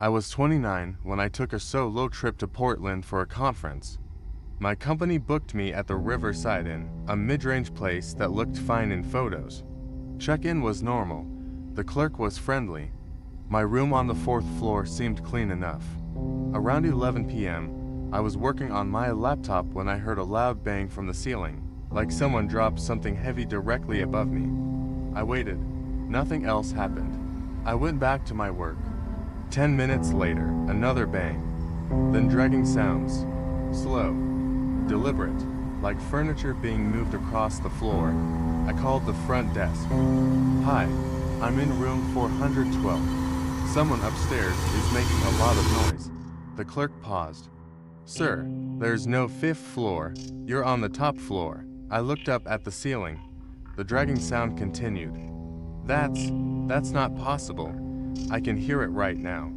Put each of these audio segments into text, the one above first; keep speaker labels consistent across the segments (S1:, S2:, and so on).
S1: I was 29 when I took a solo trip to Portland for a conference. My company booked me at the Riverside Inn, a mid-range place that looked fine in photos. Check-in was normal. The clerk was friendly. My room on the 4th floor seemed clean enough. Around 11 p.m., I was working on my laptop when I heard a loud bang from the ceiling, like someone dropped something heavy directly above me. I waited. Nothing else happened. I went back to my work. 10 minutes later, another bang. Then dragging sounds. Slow. Deliberate. Like furniture being moved across the floor. I called the front desk. "Hi, I'm in room 412. Someone upstairs is making a lot of noise." The clerk paused. "Sir, there's no 5th floor. You're on the top floor." I looked up at the ceiling. The dragging sound continued. That's not possible. I can hear it right now.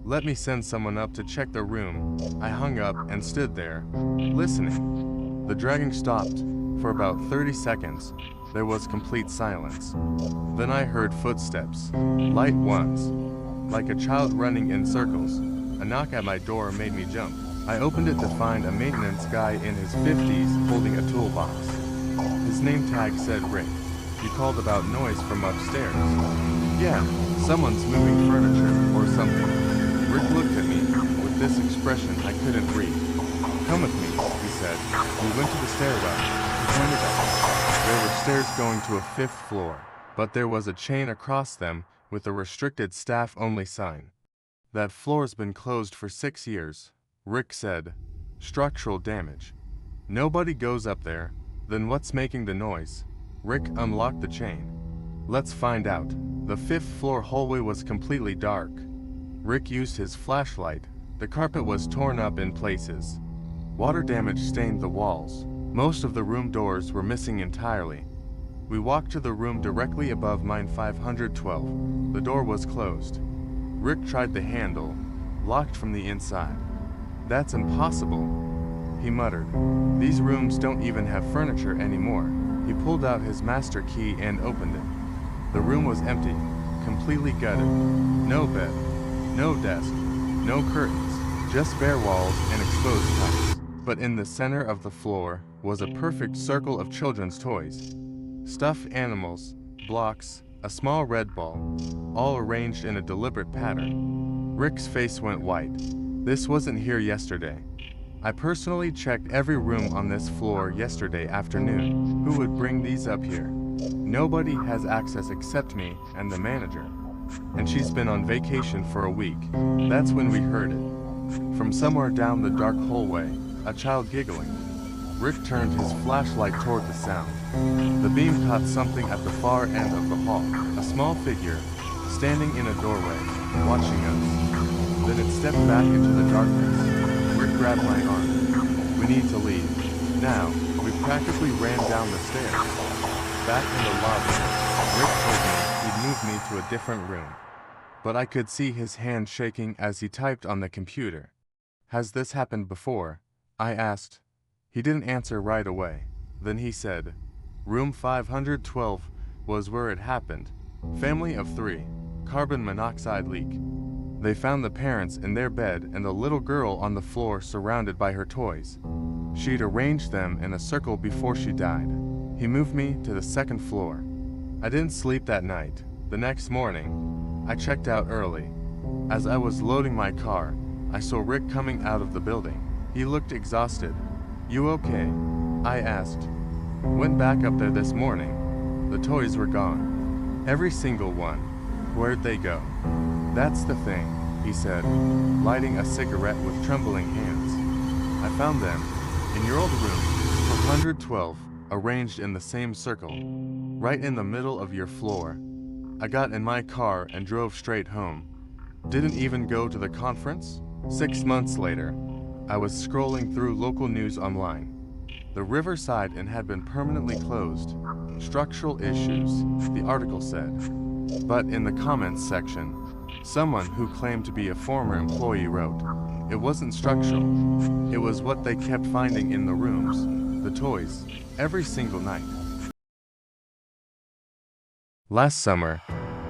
S1: Let me send someone up to check the room." I hung up and stood there, listening. The dragging stopped. For about 30 seconds, there was complete silence. Then I heard footsteps, light ones, like a child running in circles. A knock at my door made me jump. I opened it to find a maintenance guy in his 50s holding a toolbox. His name tag said Rick. "You called about noise from upstairs." "Yeah, someone's moving furniture or something." Rick looked at me with this expression I couldn't read. "Come with me," he said. We went to the stairwell. He pointed up. There were stairs going to a 5th floor, but there was a chain across them with a restricted staff-only sign. "That floor's been closed for 6 years," Rick said. "Structural damage. Nobody goes up there." "Then what's making the noise?" Rick unlocked the chain. "Let's find out." The 5th floor hallway was completely dark. Rick used his flashlight. The carpet was torn up in places. Water damage stained the walls. Most of the room doors were missing entirely. We walked to the room directly above mine 512. The door was closed. Rick tried the handle, locked from the inside. "That's impossible," he muttered. "These rooms don't even have furniture anymore." He pulled out his master key and opened it. The room was empty, completely gutted. No bed, no desk, no curtains, just bare walls and exposed pipes. But in the center of the floor was a perfect circle of children's toys. Stuffed animals, blocks, a small red ball, all arranged in a deliberate pattern. Rick's face went white. "This wasn't here yesterday. I personally checked every room on this floor yesterday afternoon. Who would bring these up here? Nobody has access except me and the manager. And she's been on vacation for a week." That's when we heard it. From somewhere down the dark hallway, a child giggling. Rick turned his flashlight toward the sound. The beam caught something at the far end of the hall. A small figure, standing in a doorway, watching us. Then it stepped back into the darkness. Rick grabbed my arm. "We need to leave. Now." We practically ran down the stairs. Back in the lobby, Rick told me he'd moved me to a different room. But I could see his hand shaking as he typed on the computer. "Has this happened before?" I asked. He didn't answer right away. Then he said, "Room 512 was where it happened. Family of 3. Carbon monoxide leak. They found the parents in their bed and the little girl on the floor surrounded by her toys. She'd arranged them in a circle before she died." He moved me to the 2nd floor. I didn't sleep that night. The next morning, I checked out early. As I was loading my car, I saw Rick coming out of the building. He looked exhausted. "You okay?" I asked. "Went back up there this morning. The toys were gone. Every single one. Where'd they go?" "That's the thing," he said, lighting a cigarette with trembling hands. "I found them in your old room, 412, arranged in the same circle, right in the middle of your floor. I got in my car and drove straight home. Didn't even go to the conference." 6 months later, I was scrolling through local news online. The Riverside Inn had been permanently closed. Structural issues, the article said. But in the comments section, someone who claimed to be a former employee wrote, "It wasn't structural. It was what they kept finding in the rooms, the toys, every single night." Last summer,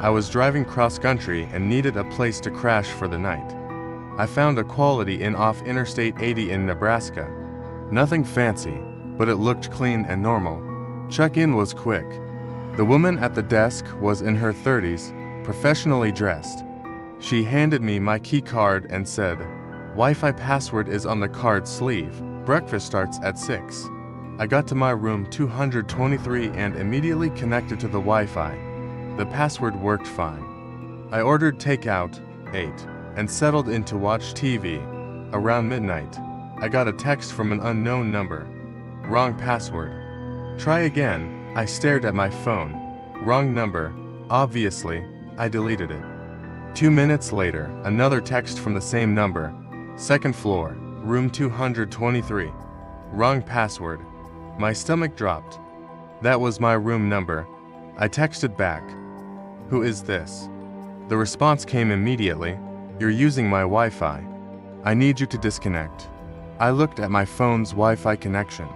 S1: I was driving cross-country and needed a place to crash for the night. I found a Quality Inn off Interstate 80 in Nebraska. Nothing fancy, but it looked clean and normal. Check-in was quick. The woman at the desk was in her 30s, professionally dressed. She handed me my key card and said, "Wi-Fi password is on the card sleeve. Breakfast starts at 6. I got to my room 223 and immediately connected to the Wi-Fi. The password worked fine. I ordered takeout, ate, and settled in to watch TV. Around midnight, I got a text from an unknown number. Wrong password. Try again. I stared at my phone. Wrong number. Obviously, I deleted it. 2 minutes later, another text from the same number. Second floor, room 223. Wrong password. My stomach dropped. That was my room number. I texted back. Who is this? The response came immediately. You're using my Wi-Fi. I need you to disconnect. I looked at my phone's Wi-Fi connection.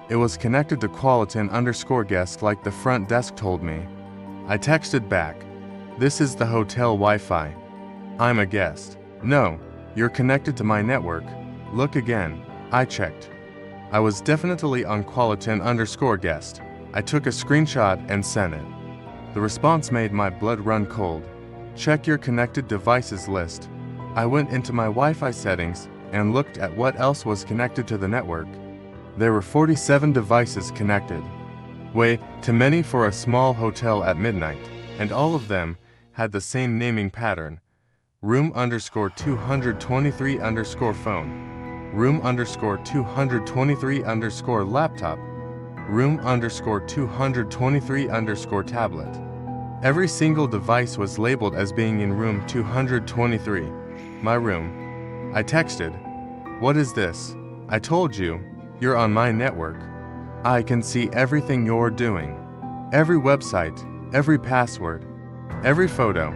S1: It was connected to Qualitin_guest like the front desk told me. I texted back. This is the hotel Wi-Fi. I'm a guest. No, you're connected to my network. Look again. I checked. I was definitely on Qualitin_guest. I took a screenshot and sent it. The response made my blood run cold. Check your connected devices list. I went into my Wi-Fi settings and looked at what else was connected to the network. There were 47 devices connected. Way too many for a small hotel at midnight, and all of them had the same naming pattern. Room_223_phone. Room_223_laptop. Room_223_tablet. Every single device was labeled as being in room 223. My room. I texted, "What is this? I told you, you're on my network. I can see everything you're doing. Every website, every password, every photo."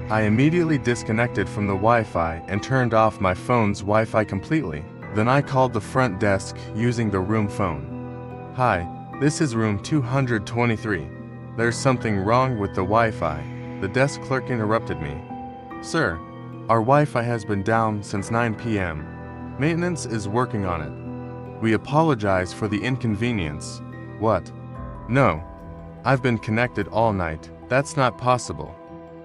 S1: I immediately disconnected from the Wi-Fi and turned off my phone's Wi-Fi completely. Then I called the front desk using the room phone. "Hi, this is room 223. There's something wrong with the Wi-Fi." The desk clerk interrupted me. "Sir, our Wi-Fi has been down since 9 p.m. Maintenance is working on it. We apologize for the inconvenience." "What?" "No. I've been connected all night. That's not possible.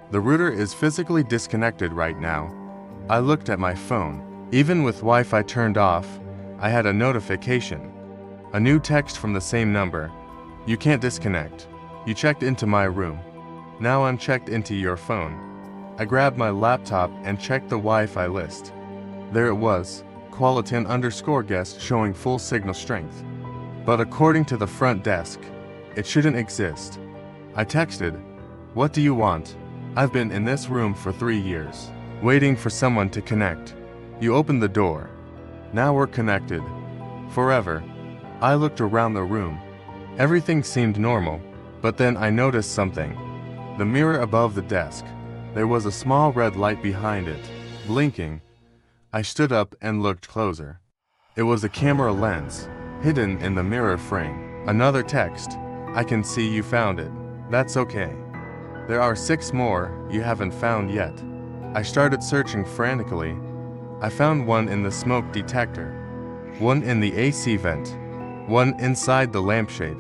S1: The router is physically disconnected right now." I looked at my phone. Even with Wi-Fi turned off, I had a notification. A new text from the same number. "You can't disconnect. You checked into my room. Now I'm checked into your phone." I grabbed my laptop and checked the Wi-Fi list. There it was. Qualitin_guest showing full signal strength. But according to the front desk, it shouldn't exist. I texted, "What do you want? I've been in this room for 3 years, waiting for someone to connect. You opened the door. Now we're connected. Forever." I looked around the room. Everything seemed normal, but then I noticed something. The mirror above the desk. There was a small red light behind it, blinking. I stood up and looked closer. It was a camera lens, hidden in the mirror frame. Another text. "I can see you found it. That's okay. There are 6 more you haven't found yet." I started searching frantically. I found one in the smoke detector, one in the AC vent, one inside the lampshade.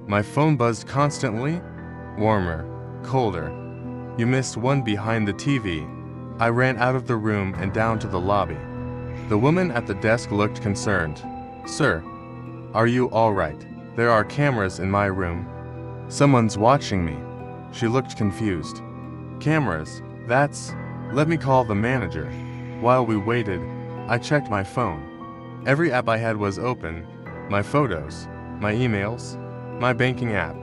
S1: My phone buzzed constantly, warmer, colder. "You missed one behind the TV." I ran out of the room and down to the lobby. The woman at the desk looked concerned. "Sir, are you all right? There are cameras in my room. Someone's watching me." She looked confused. "Cameras? Let me call the manager." While we waited, I checked my phone. Every app I had was open. My photos, my emails, my banking app.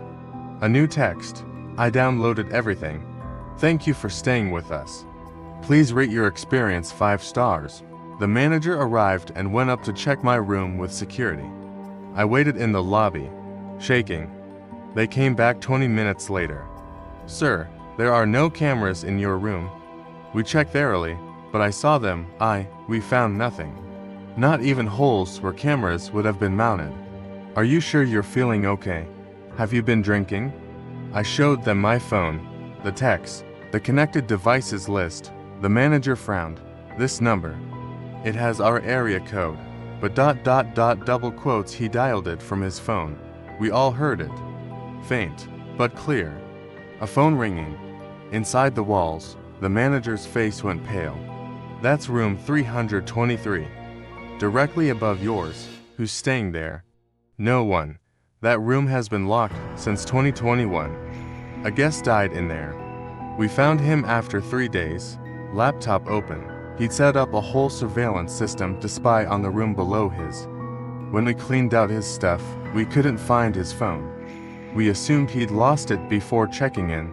S1: A new text. I downloaded everything. "Thank you for staying with us. Please rate your experience 5 stars." The manager arrived and went up to check my room with security. I waited in the lobby, shaking. They came back 20 minutes later. "Sir, there are no cameras in your room. We checked thoroughly, but I saw them. We found nothing. Not even holes where cameras would have been mounted." "Are you sure you're feeling okay? Have you been drinking?" I showed them my phone, the text, the connected devices list. The manager frowned. This number. It has our area code. But double quotes, he dialed it from his phone. We all heard it. Faint, but clear. A phone ringing. Inside the walls, the manager's face went pale. That's room 323. Directly above yours. Who's staying there? No one. That room has been locked since 2021. A guest died in there. We found him after 3 days. Laptop open. He'd set up a whole surveillance system to spy on the room below his. When we cleaned out his stuff, we couldn't find his phone. We assumed he'd lost it before checking in.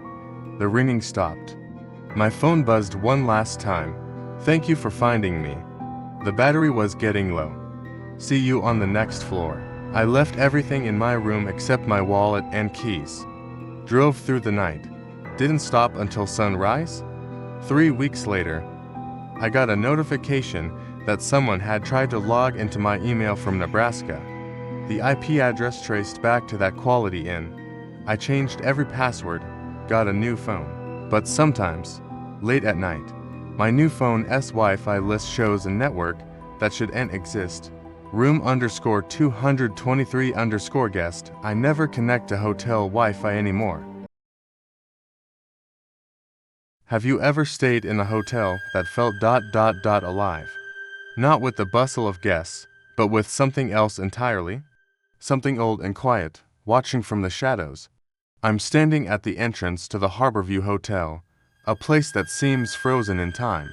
S1: The ringing stopped. My phone buzzed one last time. Thank you for finding me. The battery was getting low. See you on the next floor. I left everything in my room except my wallet and keys. Drove through the night. Didn't stop until sunrise. 3 weeks later, I got a notification that someone had tried to log into my email from Nebraska. The IP address traced back to that Quality Inn. I changed every password, got a new phone. But sometimes, late at night, my new phone's Wi-Fi list shows a network that shouldn't exist. Room _223 guest. I never connect to hotel Wi-Fi anymore. Have you ever stayed in a hotel that felt alive? Not with the bustle of guests, but with something else entirely? Something old and quiet, watching from the shadows. I'm standing at the entrance to the Harborview Hotel, a place that seems frozen in time.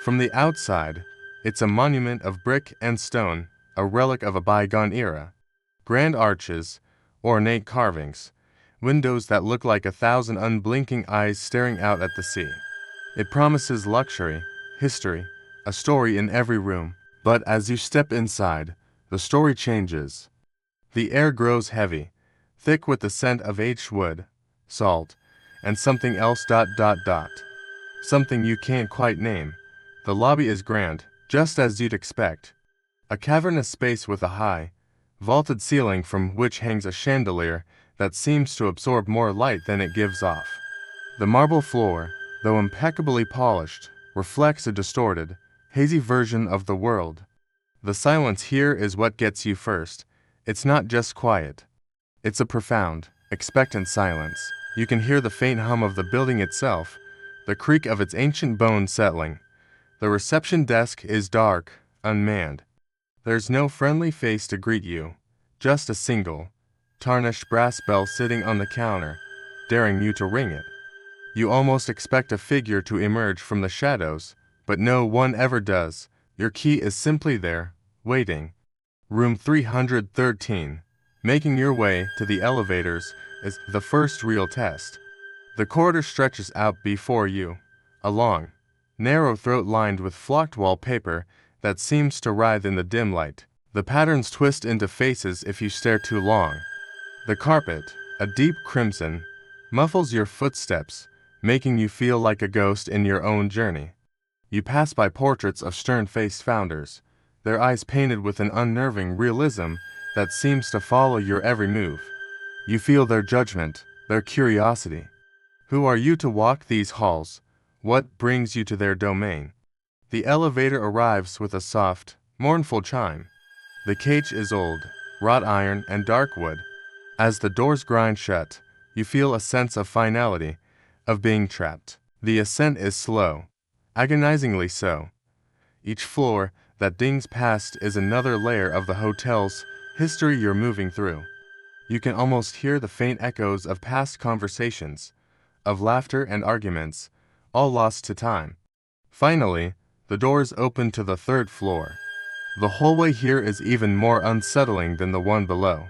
S1: From the outside, it's a monument of brick and stone, a relic of a bygone era. Grand arches, ornate carvings, windows that look like 1,000 unblinking eyes staring out at the sea. It promises luxury, history, a story in every room. But as you step inside, the story changes. The air grows heavy, thick with the scent of aged wood, salt, and something else. Something you can't quite name. The lobby is grand, just as you'd expect. A cavernous space with a high, vaulted ceiling from which hangs a chandelier that seems to absorb more light than it gives off. The marble floor, though impeccably polished, reflects a distorted, hazy version of the world. The silence here is what gets you first. It's not just quiet. It's a profound, expectant silence. You can hear the faint hum of the building itself, the creak of its ancient bones settling. The reception desk is dark, unmanned. There's no friendly face to greet you, just a single, tarnished brass bell sitting on the counter, daring you to ring it. You almost expect a figure to emerge from the shadows, but no one ever does. Your key is simply there, waiting. Room 313. Making your way to the elevators is the first real test. The corridor stretches out before you, a long, narrow throat lined with flocked wallpaper that seems to writhe in the dim light. The patterns twist into faces if you stare too long. The carpet, a deep crimson, muffles your footsteps, making you feel like a ghost in your own journey. You pass by portraits of stern-faced founders, their eyes painted with an unnerving realism that seems to follow your every move. You feel their judgment, their curiosity. Who are you to walk these halls? What brings you to their domain? The elevator arrives with a soft, mournful chime. The cage is old, wrought iron and dark wood. As the doors grind shut, you feel a sense of finality, of being trapped. The ascent is slow, agonizingly so. Each floor that dings past is another layer of the hotel's history you're moving through. You can almost hear the faint echoes of past conversations, of laughter and arguments, all lost to time. Finally, the doors open to the third floor. The hallway here is even more unsettling than the one below.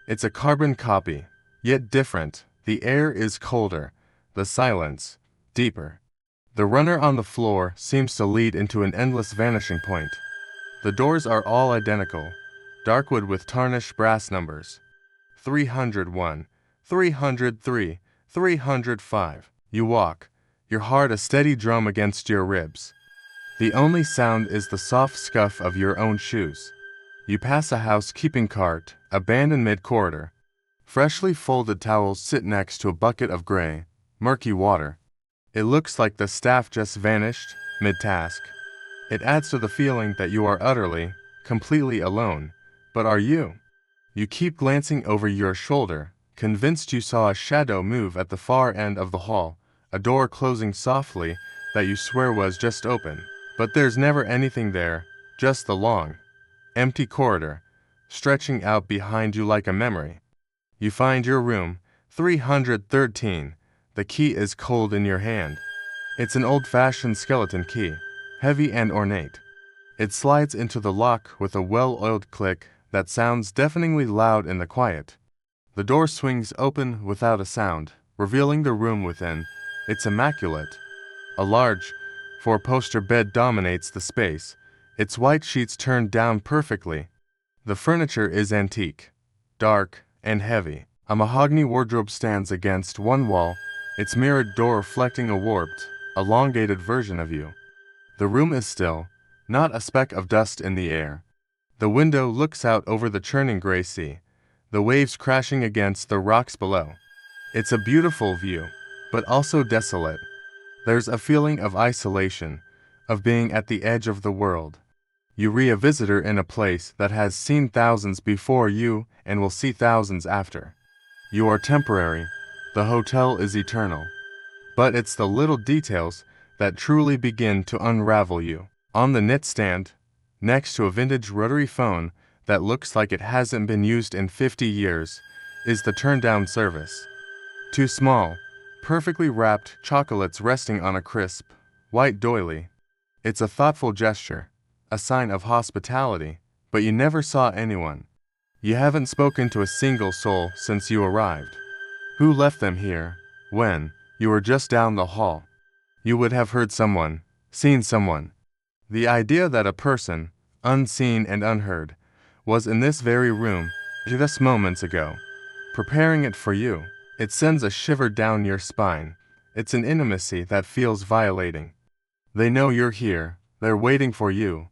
S1: It's a carbon copy, yet different. The air is colder, the silence deeper. The runner on the floor seems to lead into an endless vanishing point. The doors are all identical, dark wood with tarnished brass numbers. 301, 303, 305. You walk, your heart a steady drum against your ribs. The only sound is the soft scuff of your own shoes. You pass a housekeeping cart, abandoned mid-corridor. Freshly folded towels sit next to a bucket of gray, murky water. It looks like the staff just vanished, mid-task. It adds to the feeling that you are utterly, completely alone. But are you? You keep glancing over your shoulder, convinced you saw a shadow move at the far end of the hall, a door closing softly that you swear was just open. But there's never anything there, just the long, empty corridor, stretching out behind you like a memory. You find your room, 313. The key is cold in your hand. It's an old-fashioned skeleton key, heavy and ornate. It slides into the lock with a well-oiled click that sounds deafeningly loud in the quiet. The door swings open without a sound, revealing the room within. It's immaculate. A large, four-poster bed dominates the space, its white sheets turned down perfectly. The furniture is antique, dark, and heavy. A mahogany wardrobe stands against one wall, its mirrored door reflecting a warped, elongated version of you. The room is still, not a speck of dust in the air. The window looks out over the churning gray sea, the waves crashing against the rocks below. It's a beautiful view, but also desolate. There's a feeling of isolation, of being at the edge of the world. You're a visitor in a place that has seen thousands before you and will see thousands after. You are temporary, the hotel is eternal. But it's the little details that truly begin to unravel you. On the nightstand, next to a vintage rotary phone that looks like it hasn't been used in 50 years, is the turn-down service. Two small, perfectly wrapped chocolates resting on a crisp, white doily. It's a thoughtful gesture, a sign of hospitality, but you never saw anyone. You haven't spoken to a single soul since you arrived. Who left them here, when you were just down the hall? You would have heard someone, seen someone. The idea that a person, unseen and unheard, was in this very room just moments ago, preparing it for you, it sends a shiver down your spine. It's an intimacy that feels violating. They know you're here, they're waiting for you.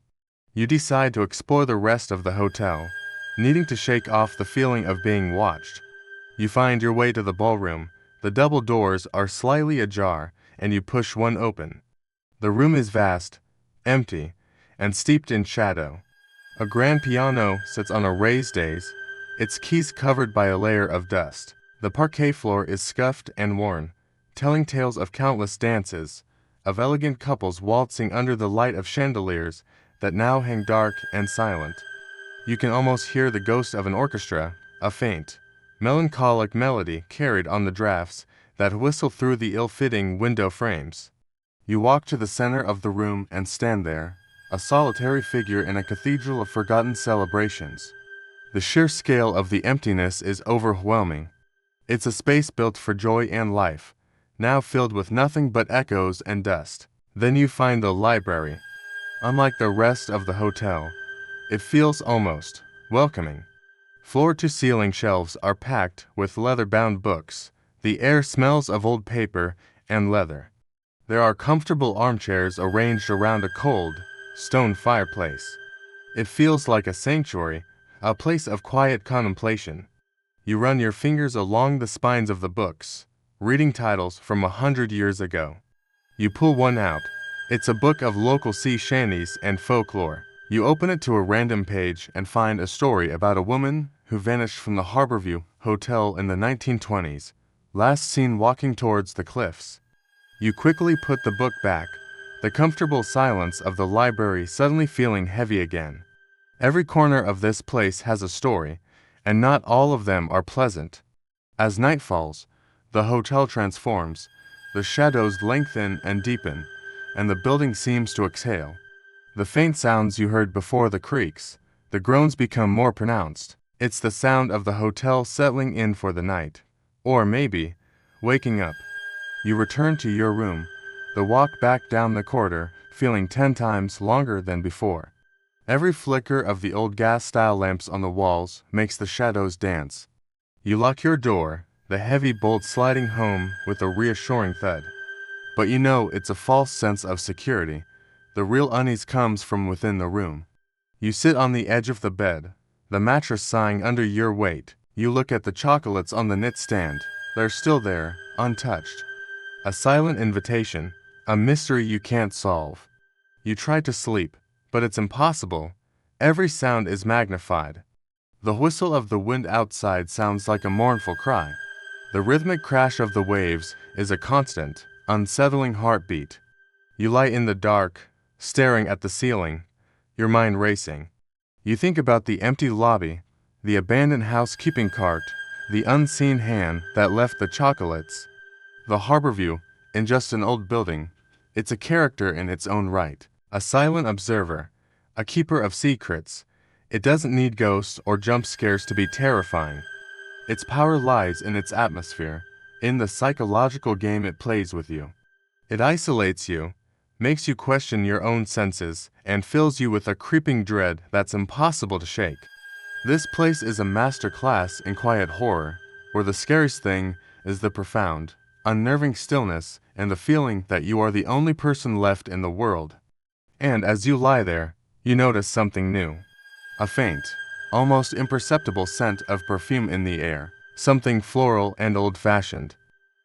S1: You decide to explore the rest of the hotel, needing to shake off the feeling of being watched. You find your way to the ballroom. The double doors are slightly ajar, and you push one open. The room is vast, empty, and steeped in shadow. A grand piano sits on a raised dais, its keys covered by a layer of dust. The parquet floor is scuffed and worn, telling tales of countless dances, of elegant couples waltzing under the light of chandeliers that now hang dark and silent. You can almost hear the ghost of an orchestra, a faint, melancholic melody carried on the drafts that whistle through the ill-fitting window frames. You walk to the center of the room and stand there, a solitary figure in a cathedral of forgotten celebrations. The sheer scale of the emptiness is overwhelming. It's a space built for joy and life, now filled with nothing but echoes and dust. Then you find the library. Unlike the rest of the hotel, it feels almost welcoming. Floor-to-ceiling shelves are packed with leather-bound books. The air smells of old paper and leather. There are comfortable armchairs arranged around a cold, stone fireplace. It feels like a sanctuary, a place of quiet contemplation. You run your fingers along the spines of the books, reading titles from 100 years ago. You pull one out. It's a book of local sea shanties and folklore. You open it to a random page and find a story about a woman who vanished from the Harborview Hotel in the 1920s, last seen walking towards the cliffs. You quickly put the book back, the comfortable silence of the library suddenly feeling heavy again. Every corner of this place has a story, and not all of them are pleasant. As night falls, the hotel transforms, the shadows lengthen and deepen, and the building seems to exhale. The faint sounds you heard before the creaks, the groans become more pronounced. It's the sound of the hotel settling in for the night. Or maybe, waking up. You return to your room, the walk back down the corridor, feeling 10 times longer than before. Every flicker of the old gas-style lamps on the walls makes the shadows dance. You lock your door, the heavy bolt sliding home with a reassuring thud. But you know it's a false sense of security. The real unease comes from within the room. You sit on the edge of the bed, the mattress sighing under your weight. You look at the chocolates on the nightstand. They're still there, untouched. A silent invitation, a mystery you can't solve. You try to sleep, but it's impossible. Every sound is magnified. The whistle of the wind outside sounds like a mournful cry. The rhythmic crash of the waves is a constant, unsettling heartbeat. You lie in the dark, staring at the ceiling, your mind racing. You think about the empty lobby, the abandoned housekeeping cart, the unseen hand that left the chocolates. The harbor view, in just an old building, it's a character in its own right, a silent observer, a keeper of secrets. It doesn't need ghosts or jump scares to be terrifying. Its power lies in its atmosphere, in the psychological game it plays with you. It isolates you, makes you question your own senses, and fills you with a creeping dread that's impossible to shake. This place is a master class in quiet horror, where the scariest thing is the profound, unnerving stillness and the feeling that you are the only person left in the world. And as you lie there, you notice something new. A faint, almost imperceptible scent of perfume in the air, something floral and old-fashioned.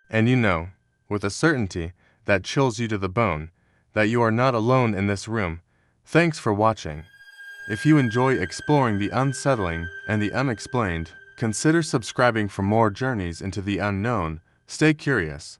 S1: And you know, with a certainty that chills you to the bone, that you are not alone in this room. Thanks for watching. If you enjoy exploring the unsettling and the unexplained, consider subscribing for more journeys into the unknown. Stay curious.